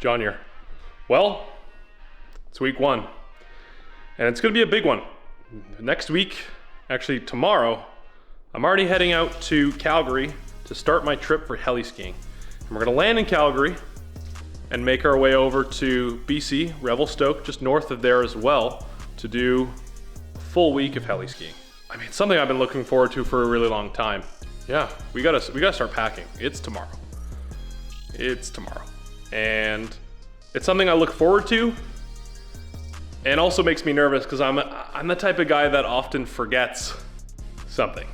John here. Well, it's week one, and it's gonna be a big one. Next week, actually tomorrow, I'm already heading out to Calgary to start my trip for heli skiing. And we're gonna land in Calgary and make our way over to BC, Revelstoke, just north of there as well, to do a full week of heli skiing. I mean, it's something I've been looking forward to for a really long time. Yeah, we gotta start packing. It's tomorrow. It's tomorrow. And it's something I look forward to, and also makes me nervous because I'm the type of guy that often forgets something.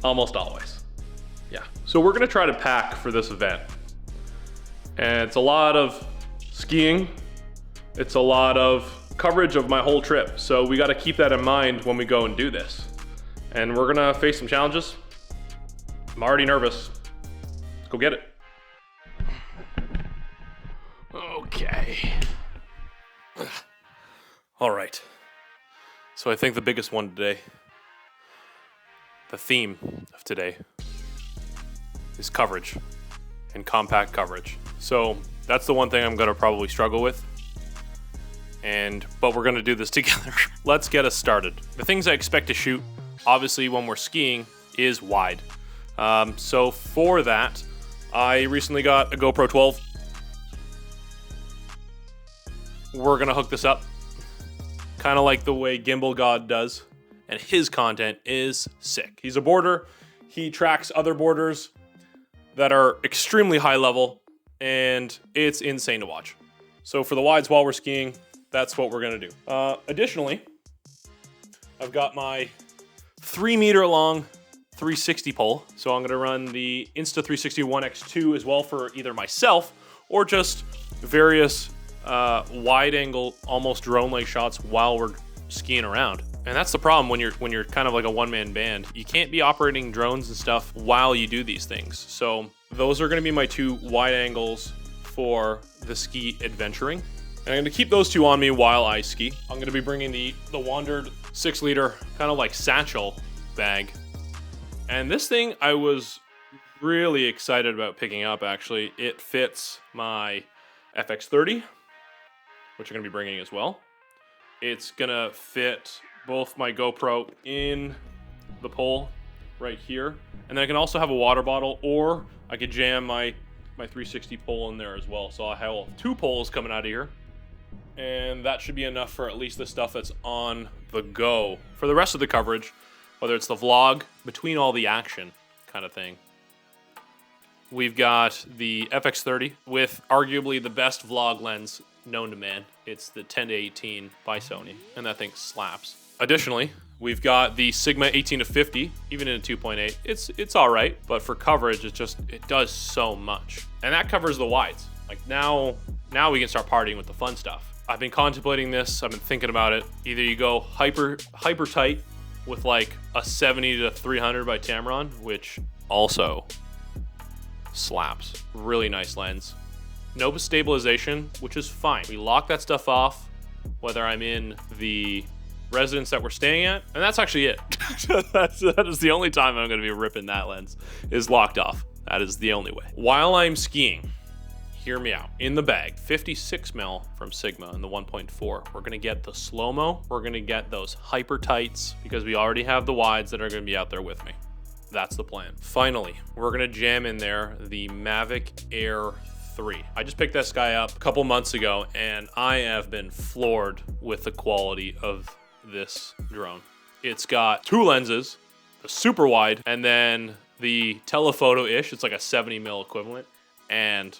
Almost always. Yeah. So we're gonna try to pack for this event. And it's a lot of skiing. It's a lot of coverage of my whole trip. So we gotta keep that in mind when we go and do this. And we're gonna face some challenges. I'm already nervous. Let's go get it. Okay. All right. So I think the biggest one today, the theme of today, is coverage and compact coverage. So that's the one thing I'm gonna probably struggle with. But we're gonna do this together. Let's get us started. The things I expect to shoot, obviously when we're skiing, is wide. So for that, I recently got a GoPro 12. We're gonna hook this up, kind of like the way Gimbal God does, and his content is sick. He's a boarder. He tracks other boarders that are extremely high level, and it's insane to watch. So for the wides while we're skiing, that's what we're gonna do. Additionally, I've got my 3-meter long 360 pole. So I'm gonna run the Insta360 1X2 as well for either myself or just various wide angle, almost drone-like shots while we're skiing around. And that's the problem when you're kind of like a one-man band. You can't be operating drones and stuff while you do these things. So those are gonna be my 2 wide angles for the ski adventuring. And I'm gonna keep those 2 on me while I ski. I'm gonna be bringing the WANDRD 6-liter kind of like satchel bag. And this thing I was really excited about picking up, actually. It fits my FX30, which I'm gonna be bringing as well. It's gonna fit both my GoPro in the pole right here. And then I can also have a water bottle, or I could jam my 360 pole in there as well. So I have 2 poles coming out of here. And that should be enough for at least the stuff that's on the go. For the rest of the coverage, whether it's the vlog, between all the action kind of thing, we've got the FX30 with arguably the best vlog lens known to man. It's the 10-18 by Sony, and that thing slaps. Additionally, we've got the Sigma 18-50, even in a 2.8. It's all right, but for coverage, it does so much. And that covers the wides. Like now we can start partying with the fun stuff. I've been contemplating this, I've been thinking about it. Either you go hyper tight with like a 70-300 by Tamron, which also slaps. Really nice lens. No stabilization, which is fine. We lock that stuff off, whether I'm in the residence that we're staying at, and that's actually it. That is the only time I'm gonna be ripping that lens, is locked off. That is the only way. While I'm skiing, hear me out. In the bag, 56 mil from Sigma in the 1.4. We're gonna get the slow-mo. We're gonna get those hyper tights because we already have the wides that are gonna be out there with me. That's the plan. Finally, we're gonna jam in there the Mavic Air 3. I just picked this guy up a couple months ago, and I have been floored with the quality of this drone. It's got 2 lenses, the super wide, and then the telephoto-ish. It's like a 70 mil equivalent, and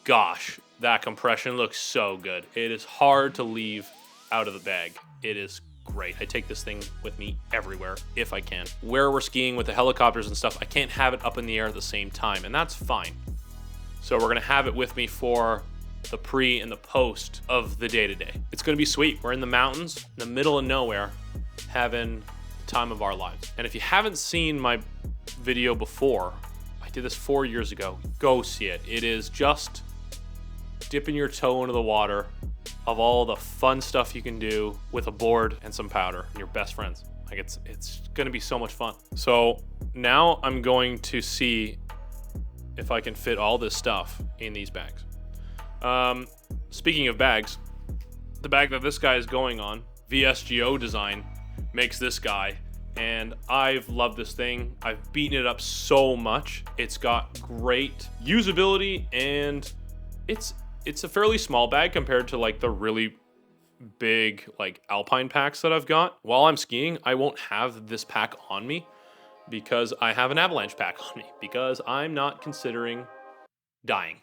gosh, that compression looks so good. It is hard to leave out of the bag. It is great. I take this thing with me everywhere if I can. Where we're skiing with the helicopters and stuff, I can't have it up in the air at the same time, and that's fine. So we're gonna have it with me for the pre and the post of the day-to-day. It's gonna be sweet. We're in the mountains, in the middle of nowhere, having the time of our lives. And if you haven't seen my video before, I did this 4 years ago, go see it. It is just dipping your toe into the water of all the fun stuff you can do with a board and some powder and your best friends. Like it's gonna be so much fun. So now I'm going to see if I can fit all this stuff in these bags. Speaking of bags, the bag that this guy is going on, VSGO Design, makes this guy, and I've loved this thing. I've beaten it up so much. It's got great usability, and it's a fairly small bag compared to like the really big like alpine packs that I've got. While I'm skiing, I won't have this pack on me because I have an avalanche pack on me, because I'm not considering dying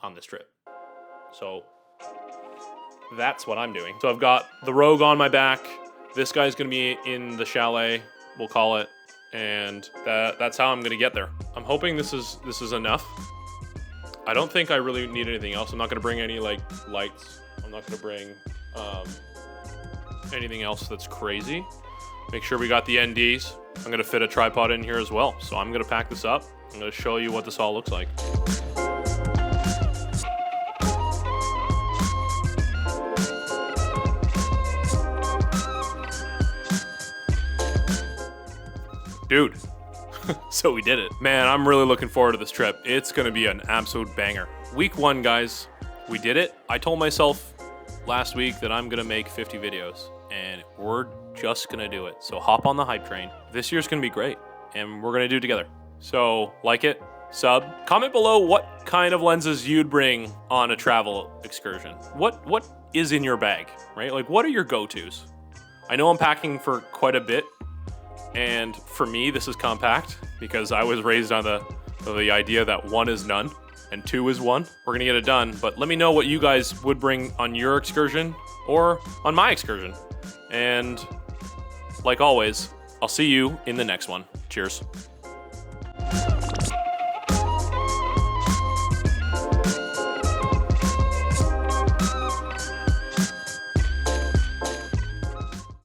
on this trip. So that's what I'm doing. So I've got the Rogue on my back. This guy's gonna be in the chalet, we'll call it, and that's how I'm gonna get there. I'm hoping this is enough. I don't think I really need anything else. I'm not gonna bring any like lights. I'm not gonna bring anything else that's crazy. Make sure we got the NDs. I'm gonna fit a tripod in here as well. So I'm gonna pack this up. I'm gonna show you what this all looks like. Dude, so we did it. Man, I'm really looking forward to this trip. It's gonna be an absolute banger. Week 1, guys, we did it. I told myself last week that I'm gonna make 50 videos, and we're just gonna do it. So hop on the hype train. This year's gonna be great, and we're gonna do it together. So like it, sub, comment below what kind of lenses you'd bring on a travel excursion. What is in your bag, right? Like, what are your go-tos? I know I'm packing for quite a bit, and for me, this is compact because I was raised on the idea that 1 is none and 2 is 1. We're gonna get it done, but let me know what you guys would bring on your excursion or on my excursion. And like always, I'll see you in the next one. Cheers.